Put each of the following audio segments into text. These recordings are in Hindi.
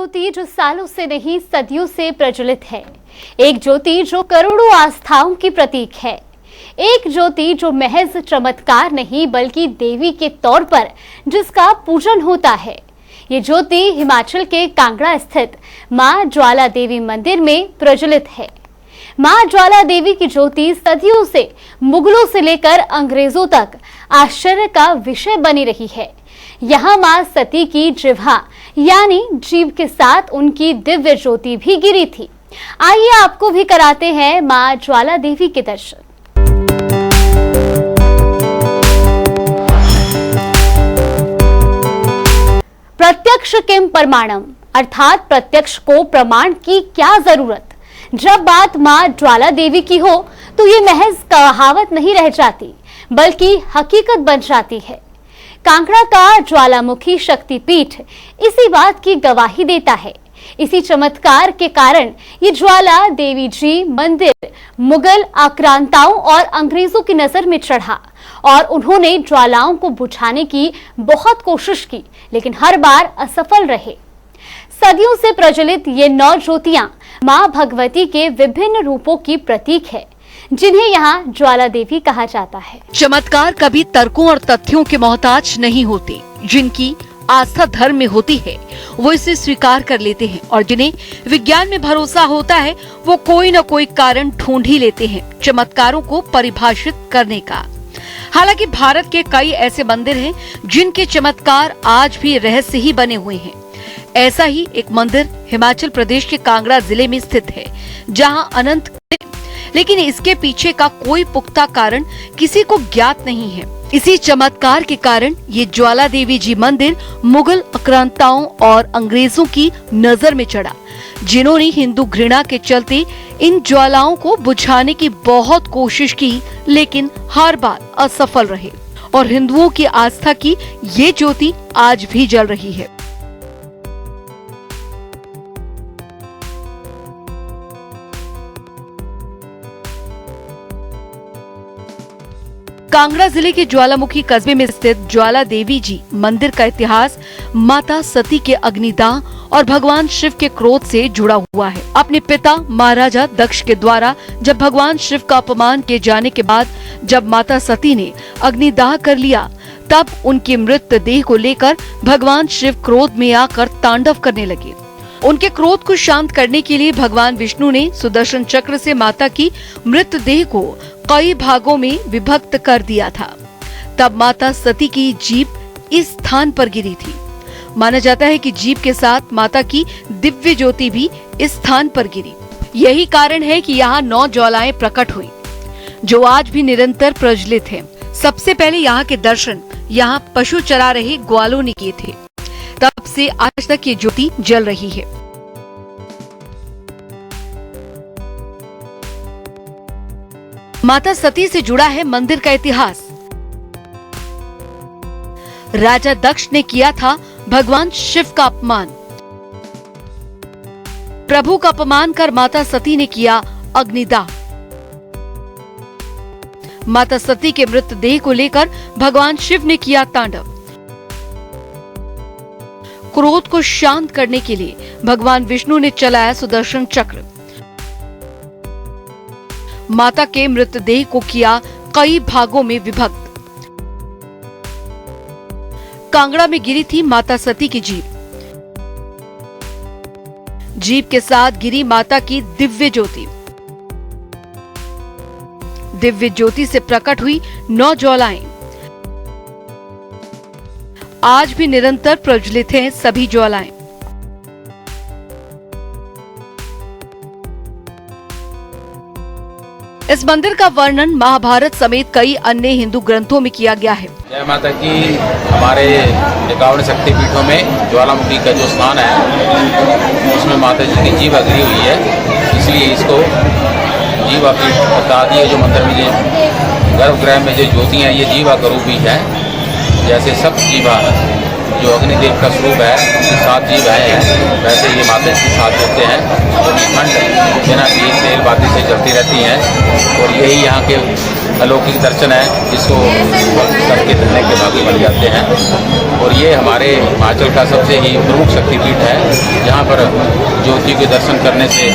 ज्योति जो सालों से नहीं सदियों से प्रज्वलित है, एक ज्योति जो करोड़ों आस्थाओं की प्रतीक है, एक ज्योति जो महज चमत्कार नहीं बल्कि देवी के तौर पर जिसका पूजन होता है। ये ज्योति हिमाचल के कांगड़ा स्थित मां ज्वाला देवी मंदिर में प्रज्वलित है। मां ज्वाला देवी की ज्योति सदियों से मुगलों से लेकर अंग्रेजों तक आश्चर्य का विषय बनी रही है। यहाँ मां सती की जिह्वा यानी जीभ के साथ उनकी दिव्य ज्योति भी गिरी थी। आइए आपको भी कराते हैं मां ज्वाला देवी के दर्शन। प्रत्यक्ष किम प्रमाणम, अर्थात प्रत्यक्ष को प्रमाण की क्या जरूरत। जब बात मां ज्वाला देवी की हो तो ये महज कहावत नहीं रह जाती बल्कि हकीकत बन जाती है। कांगड़ा का ज्वालामुखी शक्तिपीठ इसी बात की गवाही देता है। इसी चमत्कार के कारण ये ज्वाला देवी जी मंदिर मुगल आक्रांताओं और अंग्रेजों की नजर में चढ़ा और उन्होंने ज्वालाओं को बुझाने की बहुत कोशिश की, लेकिन हर बार असफल रहे। सदियों से प्रज्वलित ये 9 ज्योतियां मां भगवती के विभिन्न रूपों की प्रतीक है, जिन्हें यहाँ ज्वाला देवी कहा जाता है। चमत्कार कभी तर्कों और तथ्यों के मोहताज नहीं होते। जिनकी आस्था धर्म में होती है वो इसे स्वीकार कर लेते हैं और जिन्हें विज्ञान में भरोसा होता है वो कोई न कोई कारण ढूंढ ही लेते हैं चमत्कारों को परिभाषित करने का। हालांकि भारत के कई ऐसे मंदिर हैं जिनके चमत्कार आज भी रहस्य ही बने हुए हैं। ऐसा ही एक मंदिर हिमाचल प्रदेश के कांगड़ा जिले में स्थित है, जहां अनंत, लेकिन इसके पीछे का कोई पुख्ता कारण किसी को ज्ञात नहीं है। इसी चमत्कार के कारण ये ज्वाला देवी जी मंदिर मुगल आक्रांताओं और अंग्रेजों की नजर में चढ़ा, जिन्होंने हिंदू घृणा के चलते इन ज्वालाओं को बुझाने की बहुत कोशिश की, लेकिन हर बार असफल रहे और हिंदुओं की आस्था की ये ज्योति आज भी जल रही है। कांगड़ा जिले के ज्वालामुखी कस्बे में स्थित ज्वाला देवी जी मंदिर का इतिहास माता सती के अग्निदाह और भगवान शिव के क्रोध से जुड़ा हुआ है। अपने पिता महाराजा दक्ष के द्वारा जब भगवान शिव का अपमान किए जाने के बाद जब माता सती ने अग्निदाह कर लिया, तब उनकी मृत देह को लेकर भगवान शिव क्रोध में आकर तांडव करने लगे। उनके क्रोध को शांत करने के लिए भगवान विष्णु ने सुदर्शन चक्र से माता की मृत देह को कई भागों में विभक्त कर दिया था। तब माता सती की जीभ इस स्थान पर गिरी थी। माना जाता है कि जीभ के साथ माता की दिव्य ज्योति भी इस स्थान पर गिरी। यही कारण है कि यहाँ 9 ज्वालाएं प्रकट हुई, जो आज भी निरंतर प्रज्वलित हैं। सबसे पहले यहाँ के दर्शन यहाँ पशु चरा रहे ग्वालों ने किए थे। तब से आज तक ये ज्योति जल रही है। माता सती से जुड़ा है मंदिर का इतिहास। राजा दक्ष ने किया था भगवान शिव का अपमान। प्रभु का अपमान कर माता सती ने किया अग्निदाह। माता सती के मृतदेह को लेकर भगवान शिव ने किया तांडव। क्रोध को शांत करने के लिए भगवान विष्णु ने चलाया सुदर्शन चक्र। माता के मृतदेह को किया कई भागों में विभक्त। कांगड़ा में गिरी थी माता सती की जीभ। जीभ के साथ गिरी माता की दिव्य ज्योति। दिव्य ज्योति से प्रकट हुई 9 ज्वालाएं। आज भी निरंतर प्रज्वलित हैं सभी ज्वालाएं। इस मंदिर का वर्णन महाभारत समेत कई अन्य हिंदू ग्रंथों में किया गया है। जय माता की। हमारे 51 शक्तिपीठों में ज्वालामुखी का जो स्नान है उसमें माता जी की जीभ गिरी हुई है, इसलिए इसको जीवा पीठ बता दिए। जो मंदिर में जो गर्भगृह में जो ज्योतियाँ ये जीवा का रूप ही है। जैसे सब जीवा जो अग्निदेव का स्वरूप है, 7 जीवाएं हैं, वैसे ये माता जी के साथ होते हैं जो निखंड बिना घी तेल बाती से चलती रहती हैं। और यही यहाँ के अलौकिक दर्शन है जिसको करके धरने के भागी बन जाते हैं। और ये हमारे हिमाचल का सबसे ही प्रमुख शक्तिपीठ है। यहाँ पर ज्योति के दर्शन करने से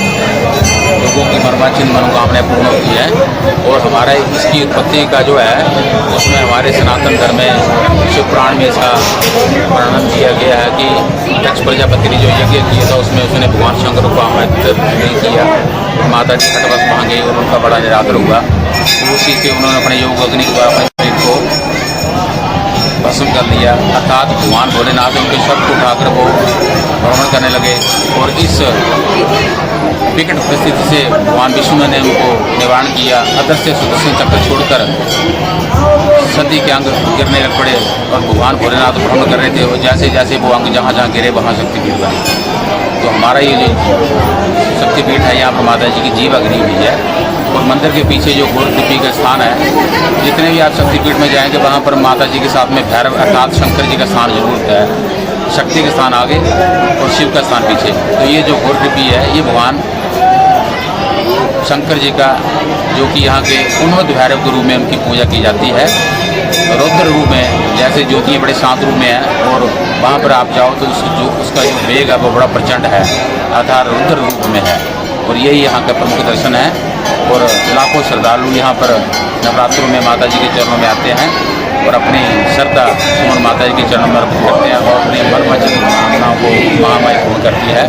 लोगों की मनवांछित मनोकामनाएं पूर्ण होती हैं। और हमारा इसकी उत्पत्ति का जो है उसमें हमारे सनातन धर्म में शिव पुराण में इसका वर्णन किया गया है कि दक्ष प्रजापति ने जो यज्ञ किया था उसमें उसने भगवान शंकर को आमंत्रित नहीं किया। माता जी खटवश वहाँ गई और उनका बड़ा निरादर हुआ। तो उसी से उन्होंने अपने योग अग्नि के द्वारा अपने शरीर को भस्म कर लिया। अर्थात भगवान भोलेनाथ उनके शब्द को उठाकर वो भ्रमण करने लगे और इस विकट परिस्थिति से भगवान विष्णु ने उनको निवारण किया। अदृश्य सुदर्शन चक्र छोड़कर सती के अंग गिरने लग पड़े और भगवान भोलेनाथ भ्रमण कर रहे थे और जैसे जैसे वो अंग जहाँ जहाँ गिरे वहाँ शक्तिपीठ बने। तो हमारा ये जो शक्तिपीठ है यहाँ पर माता जी की जीव अग्नि हुई है। और मंदिर के पीछे जो घोर लिपि का स्थान है, जितने भी आप शक्तिपीठ में जाएंगे वहाँ पर माता जी के साथ में भैरव अर्थात शंकर जी का स्थान जरूर है। शक्ति का स्थान आगे और शिव का स्थान पीछे। तो ये जो घोर लिपि है ये भगवान शंकर जी का, जो कि यहाँ के उन्मत्त भैरव के रूप में उनकी पूजा की जाती है। रुद्र रूप में, जैसे ज्योति बड़े शांत रूप में है और वहाँ पर आप जाओ तो उसका जो वेग है वो बड़ा प्रचंड है, अर्थात रुद्र रूप में है। और यही यहाँ का प्रमुख दर्शन है। और लाखों श्रद्धालु यहाँ पर नवरात्रों में माता जी के चरणों में आते हैं और अपनी श्रद्धा सुमन माता जी के चरणों में अर्पित करते हैं और अपने मनवांछित कामनाओं को महामाई पूर्ण करती है।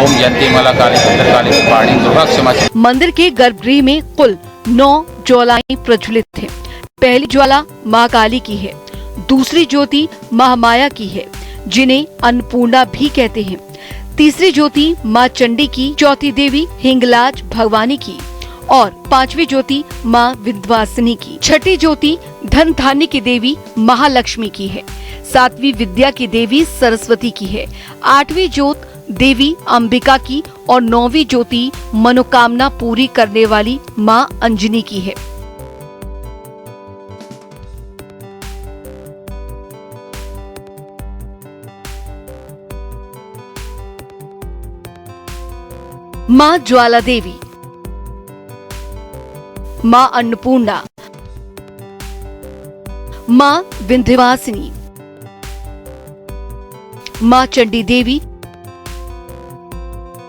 ओम जयंती माला काली भद्रकाली कपालिनी दुर्गा क्षमा। मंदिर के गर्भगृह में कुल 9 ज्वालाएं प्रज्वलित हैं। पहली ज्वाला माँ काली की है, दूसरी ज्योति महामाया की है जिन्हें अन्नपूर्णा भी कहते हैं, तीसरी ज्योति माँ चंडी की, चौथी देवी हिंगलाज भगवानी की और पांचवी ज्योति माँ विंध्यवासिनी की, छठी ज्योति धन धान्य की देवी महालक्ष्मी की है, सातवीं विद्या की देवी सरस्वती की है, आठवीं ज्योत देवी अंबिका की और नौवीं ज्योति मनोकामना पूरी करने वाली माँ अंजनी की है। माँ ज्वाला देवी, माँ अन्नपूर्णा, माँ विंध्यवासिनी, माँ चंडी देवी,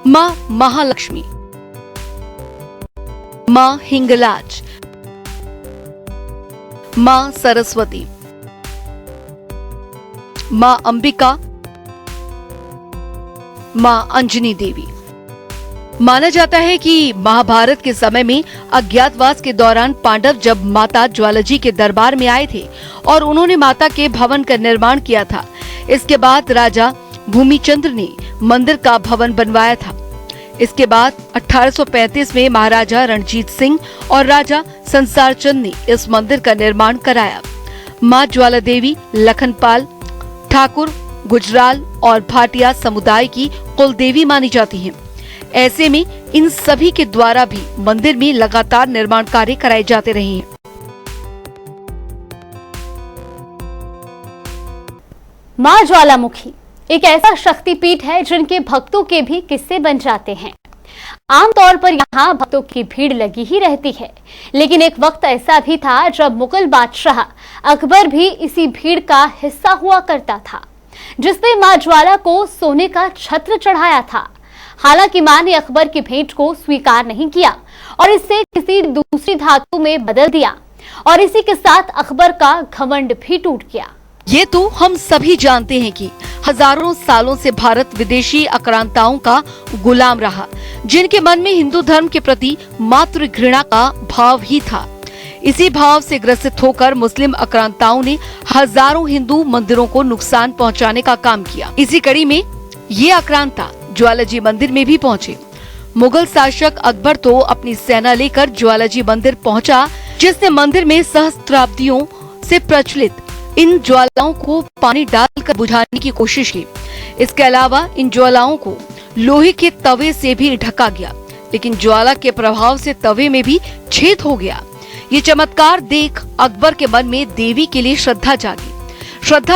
माँ महालक्ष्मी, माँ हिंगलाज, माँ सरस्वती, माँ अंबिका, माँ अंजनी देवी। माना जाता है कि महाभारत के समय में अज्ञातवास के दौरान पांडव जब माता ज्वाला जी के दरबार में आए थे और उन्होंने माता के भवन का निर्माण किया था। इसके बाद राजा भूमिचंद्र ने मंदिर का भवन बनवाया था। इसके बाद 1835 में महाराजा रणजीत सिंह और राजा संसार चंद ने इस मंदिर का निर्माण कराया। माँ ज्वाला देवी लखनपाल, ठाकुर, गुजराल और भाटिया समुदाय की कुल देवी मानी जाती हैं। ऐसे में इन सभी के द्वारा भी मंदिर में लगातार निर्माण कार्य कराए जाते रहे हैं। मां ज्वालामुखी एक ऐसा शक्तिपीठ है जिनके भक्तों के भी किस्से बन जाते हैं। आमतौर पर यहाँ भक्तों की भीड़ लगी ही रहती है, लेकिन एक वक्त ऐसा भी था जब मुगल बादशाह अकबर भी इसी भीड़ का हिस्सा हुआ करता था, जिसने मां ज्वाला को सोने का छत्र चढ़ाया था। हालांकि मां ने अकबर की भेंट को स्वीकार नहीं किया और इसे किसी दूसरी धातु में बदल दिया और इसी के साथ अकबर का घमंड भी टूट गया। ये तो हम सभी जानते हैं कि हजारों सालों से भारत विदेशी आक्रांताओं का गुलाम रहा, जिनके मन में हिंदू धर्म के प्रति मात्र घृणा का भाव ही था। इसी भाव से ग्रसित होकर मुस्लिम आक्रांताओं ने हजारों हिंदू मंदिरों को नुकसान पहुंचाने का काम किया। इसी कड़ी में ये आक्रांता ज्वालाजी मंदिर में भी पहुंचे। मुगल शासक अकबर तो अपनी सेना लेकर ज्वालाजी मंदिर पहुंचा, जिसने मंदिर में सहस्त्राब्दियों से प्रचलित इन ज्वालाओं को पानी डालकर बुझाने की कोशिश की। इसके अलावा इन ज्वालाओं को लोहे के तवे से भी ढका गया, लेकिन ज्वाला के प्रभाव से तवे में भी छेद हो गया। ये चमत्कार देख अकबर के मन में देवी के लिए श्रद्धा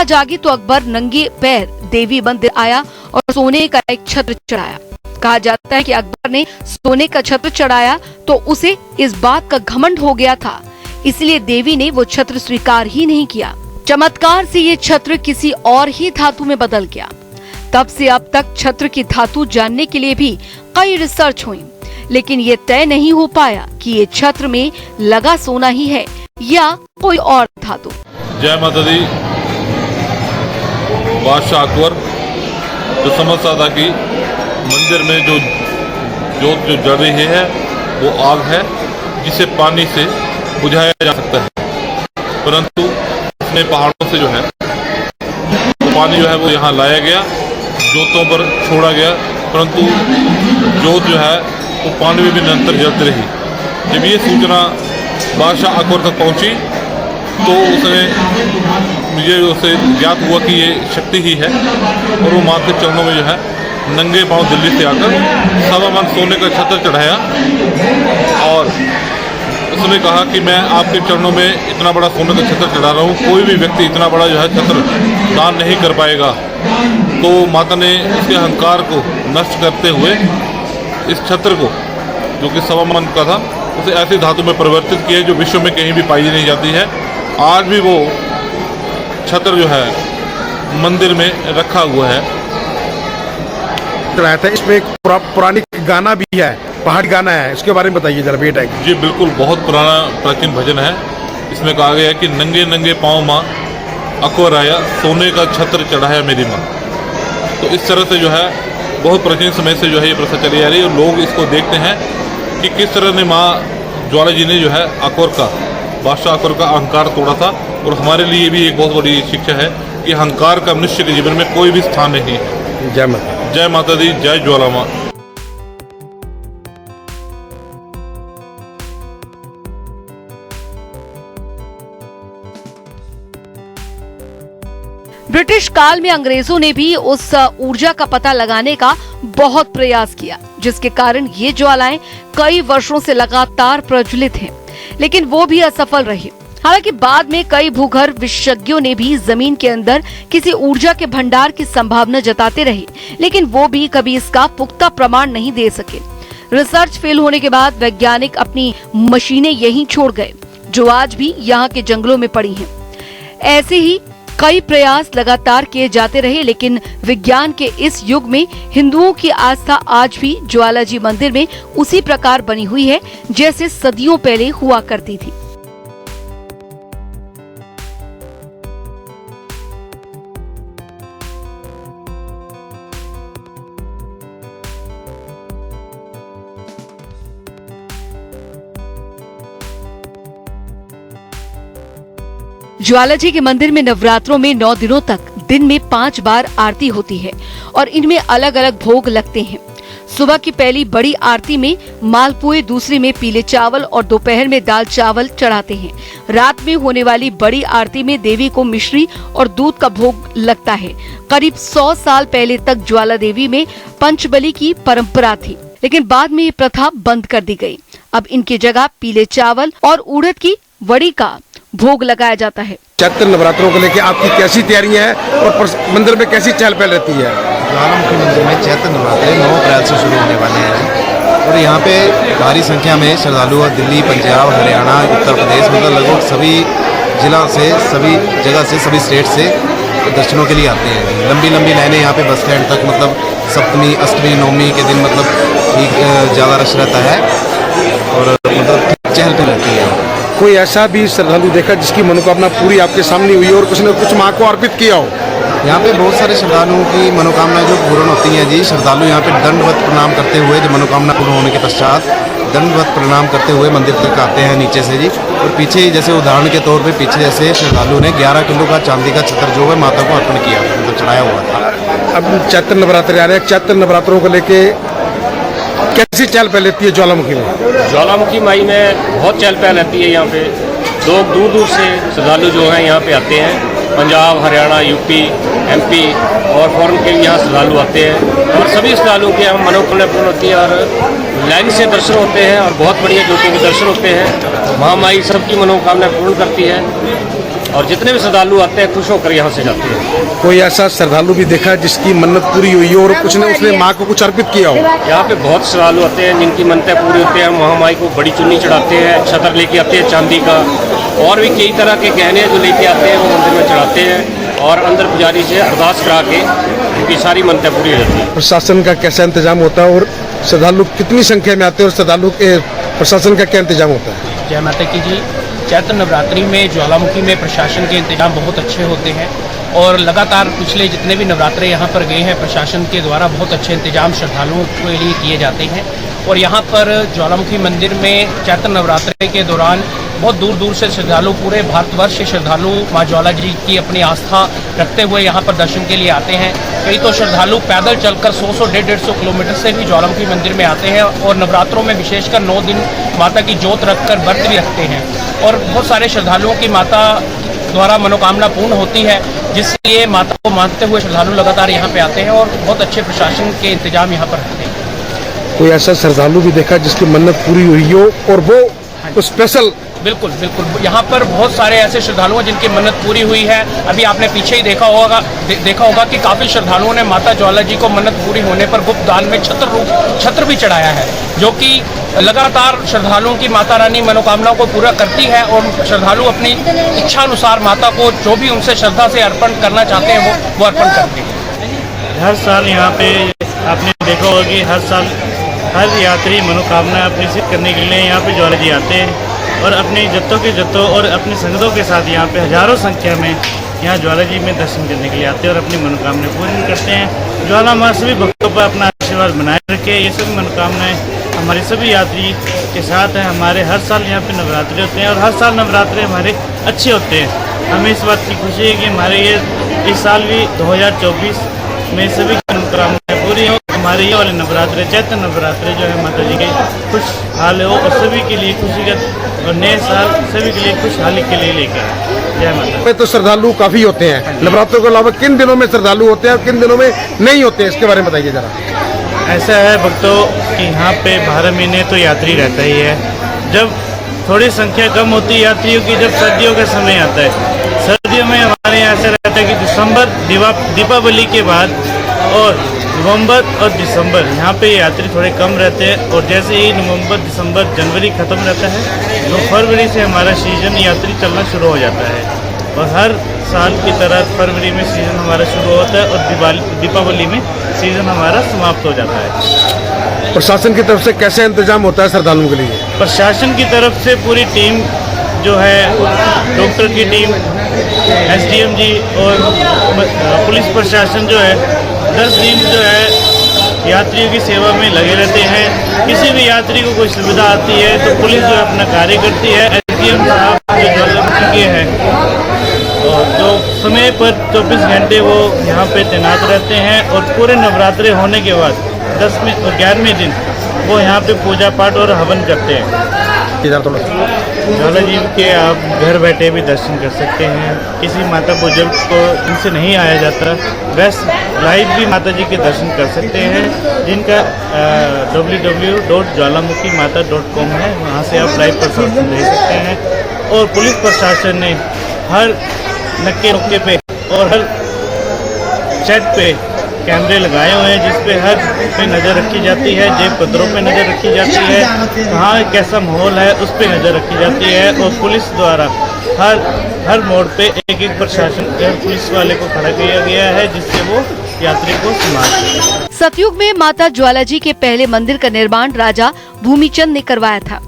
जागी तो अकबर नंगे पैर देवी मंदिर आया और सोने का एक छत्र चढ़ाया। कहा जाता है कि अकबर ने सोने का छत्र चढ़ाया तो उसे इस बात का घमंड हो गया था, इसलिए देवी ने वो छत्र स्वीकार ही नहीं किया। चमत्कार से ये छत्र किसी और ही धातु में बदल गया। तब से अब तक छत्र की धातु जानने के लिए भी कई रिसर्च हुई, लेकिन ये तय नहीं हो पाया कि ये छत्र में लगा सोना ही है या कोई और धातु। जय माता दी। बादशाह अकबर जो समझता था कि मंदिर में जो जोत जो जल रही है वो आग है जिसे पानी से बुझाया जा सकता है, परंतु अपने पहाड़ों से जो है तो पानी जो है वो यहाँ लाया गया, जोतों पर छोड़ा गया, परंतु जोत जो है वो पानी में भी निरंतर जलती रही। जब ये सूचना बादशाह अकबर तक पहुँची तो मुझे उसे ज्ञात हुआ कि ये शक्ति ही है, और वो माँ के चरणों में जो है नंगे पांव दिल्ली से आकर 1.25 मन सोने का छत्र चढ़ाया और उसने कहा कि मैं आपके चरणों में इतना बड़ा सोने का छत्र चढ़ा रहा हूँ, कोई भी व्यक्ति इतना बड़ा जो है छत्र दान नहीं कर पाएगा। तो माता ने उसके अहंकार को नष्ट करते हुए इस छत्र को, जो कि 1.25 मन का था, उसे ऐसी धातु में परिवर्तित किया जो विश्व में कहीं भी पाई नहीं जाती है। आज भी वो छत्र जो है मंदिर में रखा हुआ है। था इसमें एक पुरानी गाना भी है, पहाड़ी गाना है, इसके बारे में बताइए जरा बेटा। जी बिल्कुल, बहुत पुराना प्राचीन भजन है। इसमें कहा गया है कि नंगे नंगे पाँव माँ अकबर आया, सोने का छत्र चढ़ाया मेरी माँ। तो इस तरह से जो है बहुत प्राचीन समय से जो है ये प्रथा चली आ रही है, और लोग इसको देखते हैं कि किस तरह ने माँ ज्वाला जी ने जो है अकबर का, बादशाह अकबर का अहंकार तोड़ा था। और हमारे लिए भी एक बहुत बड़ी शिक्षा है कि अहंकार का मनुष्य के जीवन में कोई भी स्थान नहीं है। जय माता दी, जय ज्वाला माँ। ब्रिटिश काल में अंग्रेजों ने भी उस ऊर्जा का पता लगाने का बहुत प्रयास किया, जिसके कारण ये ज्वालाएं कई वर्षों से लगातार प्रज्वलित हैं, लेकिन वो भी असफल रही। हालांकि बाद में कई भूगर्भ विशेषज्ञों ने भी जमीन के अंदर किसी ऊर्जा के भंडार की संभावना जताते रहे, लेकिन वो भी कभी इसका पुख्ता प्रमाण नहीं दे सके। रिसर्च फेल होने के बाद वैज्ञानिक अपनी मशीनें यहीं छोड़ गए, जो आज भी यहाँ के जंगलों में पड़ी हैं। ऐसे ही कई प्रयास लगातार किए जाते रहे, लेकिन विज्ञान के इस युग में हिंदुओं की आस्था आज भी ज्वाला जी मंदिर में उसी प्रकार बनी हुई है जैसे सदियों पहले हुआ करती थी। ज्वाला जी के मंदिर में नवरात्रों में 9 दिनों तक दिन में 5 बार आरती होती है और इनमें अलग अलग भोग लगते हैं। सुबह की पहली बड़ी आरती में मालपुए, दूसरी में पीले चावल और दोपहर में दाल चावल चढ़ाते हैं। रात में होने वाली बड़ी आरती में देवी को मिश्री और दूध का भोग लगता है। करीब 100 साल पहले तक ज्वाला देवी में पंचबली की परंपरा थी, लेकिन बाद में ये प्रथा बंद कर दी गई। अब इनकी जगह पीले चावल और उड़द की वड़ी का भोग लगाया जाता है। चैत्र नवरात्रों को लेकर आपकी कैसी तैयारियां हैं और मंदिर में कैसी चहल पहल रहती है? ज्वालामुखी मंदिर में चैत्र नवरात्रे 9 अप्रैल से शुरू होने वाले हैं और यहाँ पे भारी संख्या में श्रद्धालु दिल्ली, पंजाब, हरियाणा, उत्तर प्रदेश, मतलब लगभग सभी जिला से, सभी जगह से, सभी स्टेट से दर्शनों के लिए आते हैं। लंबी लंबी लाइनें यहाँ पे बस स्टैंड तक, मतलब सप्तमी, अष्टमी, नवमी के दिन मतलब ठीक ज़्यादा रश रहता है और मतलब चहल पहल रहती है। कोई ऐसा भी श्रद्धालु देखा जिसकी मनोकामना पूरी आपके सामने हुई और कुछ न कुछ माँ को अर्पित किया हो? यहाँ पे बहुत सारे श्रद्धालुओं की मनोकामना जो पूर्ण होती है जी। श्रद्धालु यहाँ पे दंडवत प्रणाम करते हुए, जो मनोकामना पूर्ण होने के पश्चात दंडवत प्रणाम करते हुए मंदिर तक आते हैं नीचे से जी। और पीछे जैसे उदाहरण के तौर पे पीछे जैसे श्रद्धालु ने 11 किलो का चांदी का छत्र जो है माता को अर्पण किया, मतलब चढ़ाया हुआ था। अब चैत्र नवरात्रि आ रहे हैं, चैत्र नवरात्रों को लेके कैसी चहल पहल रहती है ज्वालामुखी में? ज्वालामुखी माई में बहुत चहल पहल रहती है। यहाँ पे लोग दूर दूर से श्रद्धालु जो हैं यहाँ पे आते हैं। पंजाब, हरियाणा, यूपी, एमपी और फॉरेन के यहाँ श्रद्धालु आते हैं और सभी श्रद्धालुओं की यहाँ मनोकामना पूर्ण होती है और लाइन से दर्शन होते हैं और बहुत बढ़िया ज्योति के दर्शन होते हैं। महामाई सबकी मनोकामना पूर्ण करती है और जितने भी श्रद्धालु आते हैं खुश होकर यहाँ से जाते हैं। कोई ऐसा श्रद्धालु भी देखा जिसकी मन्नत पूरी हुई हो और कुछ ने उसने माँ को कुछ अर्पित किया हो? यहाँ पे बहुत श्रद्धालु आते हैं जिनकी मन्नतें पूरी होती हैं। महामाई को बड़ी चुन्नी चढ़ाते हैं, छतर लेके आते हैं चांदी का और भी कई तरह के गहने जो लेके आते हैं वो मंदिर में चढ़ाते हैं और अंदर पुजारी से अरदास करा के उनकी सारी मन्नतें पूरी हो जाती हैं। प्रशासन का कैसा इंतजाम होता है और श्रद्धालु कितनी संख्या में आते हैं और श्रद्धालु के प्रशासन का क्या इंतजाम होता है? जय माता की जी। चैत्र नवरात्रि में ज्वालामुखी में प्रशासन के इंतजाम बहुत अच्छे होते हैं और लगातार पिछले जितने भी नवरात्रे यहाँ पर गए हैं प्रशासन के द्वारा बहुत अच्छे इंतजाम श्रद्धालुओं के लिए किए जाते हैं। और यहाँ पर ज्वालामुखी मंदिर में चैत्र नवरात्रि के दौरान बहुत दूर दूर से श्रद्धालु, पूरे भारतवर्ष से श्रद्धालु माँ ज्वाला जी की अपनी आस्था रखते हुए यहाँ पर दर्शन के लिए आते हैं। कई तो श्रद्धालु पैदल चलकर 100 150 किलोमीटर से भी ज्वालामुखी मंदिर में आते हैं और नवरात्रों में विशेषकर 9 दिन माता की जोत रखकर व्रत भी रखते हैं और बहुत सारे श्रद्धालुओं की माता द्वारा मनोकामना पूर्ण होती है, जिसलिए माता को मानते हुए श्रद्धालु लगातार यहाँ पे आते हैं और बहुत अच्छे प्रशासन के इंतजाम यहाँ पर रहते हैं। कोई ऐसा श्रद्धालु भी देखा जिसकी मन्नत पूरी हुई हो और वो स्पेशल? बिल्कुल बिल्कुल, यहाँ पर बहुत सारे ऐसे श्रद्धालु हैं जिनकी मन्नत पूरी हुई है। अभी आपने पीछे ही देखा होगा कि काफ़ी श्रद्धालुओं ने माता ज्वाला जी को मन्नत पूरी होने पर गुप्त दान में छत्र भी चढ़ाया है, जो कि लगातार श्रद्धालुओं की माता रानी मनोकामनाओं को पूरा करती है और श्रद्धालु अपनी इच्छा अनुसार माता को जो भी उनसे श्रद्धा से अर्पण करना चाहते हैं वो अर्पण करते हैं। हर साल यहाँ पे आपने देखा होगा कि हर साल हर यात्री मनोकामना अपनी सिद्ध करने के लिए यहाँ पे ज्वाला जी आते हैं और अपनी जत्तों और अपनी संगतों के साथ यहाँ पे हजारों संख्या में यहाँ ज्वाला जी में दर्शन करने के लिए आते हैं और अपनी मनोकामनाएं पूरी करते हैं। ज्वाला माँ सभी भक्तों पर अपना आशीर्वाद बनाए रखे। ये सभी मनोकामनाएं हमारे सभी यात्री के साथ हैं। हमारे हर साल यहाँ पे नवरात्रि होते हैं और हर साल नवरात्रि हमारे अच्छे होते हैं। हमें इस बात की खुशी है कि हमारे ये इस साल भी 2024 में सभी मनोकामनाएं पूरी हो। हमारे ये वाले नवरात्रे चैत्र नवरात्रे जो है माता जी के खुशहाल हो और सभी के लिए खुशी का और नए साल सभी के लिए खुशहाली के लिए लेके आए। जय माता। तो श्रद्धालु काफी होते हैं, नवरात्रों के अलावा किन दिनों में श्रद्धालु होते हैं और किन दिनों में नहीं होते हैं, इसके बारे में बताइए जरा। ऐसा है भक्तों कि यहाँ पे 12 महीने तो यात्री रहता ही है। जब थोड़ी संख्या कम होती है यात्रियों की, जब सर्दियों का समय आता है, सर्दियों में हमारे यहाँ ऐसा रहता है कि दिसंबर दीपावली के बाद और नवंबर और दिसंबर यहाँ पे यात्री थोड़े कम रहते हैं और जैसे ही नवंबर दिसंबर जनवरी ख़त्म रहता है तो फरवरी से हमारा सीज़न यात्री चलना शुरू हो जाता है और हर साल की तरह फरवरी में सीज़न हमारा शुरू होता है और दीपावली में सीज़न हमारा समाप्त हो जाता है। प्रशासन की तरफ से कैसे इंतजाम होता है श्रद्धालुओं के लिए? प्रशासन की तरफ से पूरी टीम जो है, डॉक्टर की टीम, SDM जी और पुलिस प्रशासन जो है 10 दिन जो है यात्रियों की सेवा में लगे रहते हैं। किसी भी यात्री को कोई सुविधा आती है तो पुलिस जो अपना कार्य करती है। SDM साहब जो ज्वालामुखी के हैं और जो समय पर 24 घंटे वो यहाँ पे तैनात रहते हैं और पूरे नवरात्रे होने के बाद 10वें और 11वें दिन वो यहाँ पे पूजा पाठ और हवन करते हैं। ज्वाला जी के आप घर बैठे भी दर्शन कर सकते हैं। किसी माता बुजुर्ग को इनसे नहीं आया जाता, वैसे लाइव भी माता जी के दर्शन कर सकते हैं, जिनका www.jwalamukhi-mata.com है। वहाँ से आप लाइव प्रसारण देख सकते हैं। और पुलिस प्रशासन ने हर नक्के पे और हर सेट पे कैमरे लगाए हुए हैं, जिस पे हर पे नज़र रखी जाती है, जेब कतरों पे नज़र रखी जाती है, कहाँ कैसा माहौल है उस पे नज़र रखी जाती है और पुलिस द्वारा हर मोड़ पे एक प्रशासन पुलिस वाले को खड़ा किया गया है, जिससे वो यात्री को संभाल सके। सतयुग में माता ज्वाला जी के पहले मंदिर का निर्माण राजा भूमिचंद ने करवाया था।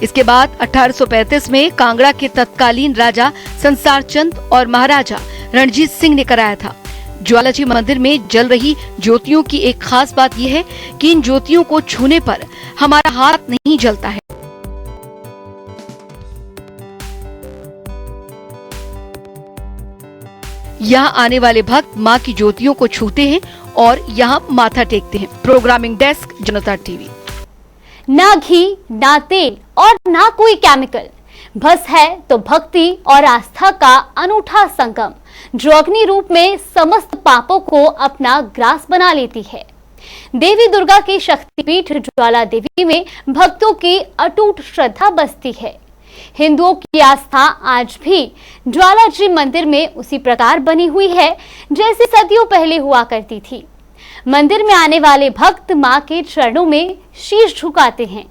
इसके बाद 1835 में कांगड़ा के तत्कालीन राजा संसार चंद और महाराजा रणजीत सिंह ने कराया था। ज्वाला जी मंदिर में जल रही ज्योतियों की एक खास बात यह है कि इन ज्योतियों को छूने पर हमारा हाथ नहीं जलता है। यहाँ आने वाले भक्त माँ की ज्योतियों को छूते हैं और यहाँ माथा टेकते हैं। प्रोग्रामिंग डेस्क, जनता टीवी। ना घी, ना तेल और ना कोई केमिकल, बस है तो भक्ति और आस्था का अनूठा संगम, जो अग्नि रूप में समस्त पापों को अपना ग्रास बना लेती है। देवी दुर्गा की शक्तिपीठ ज्वाला देवी में भक्तों की अटूट श्रद्धा बसती है। हिंदुओं की आस्था आज भी ज्वाला जी मंदिर में उसी प्रकार बनी हुई है जैसे सदियों पहले हुआ करती थी। मंदिर में आने वाले भक्त मां के चरणों में शीश झुकाते हैं,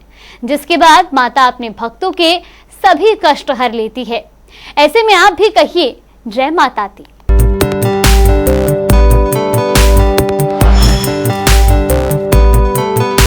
जिसके बाद माता अपने भक्तों के सभी कष्ट हर लेती है ऐसे में आप भी कहिए जय माता दी।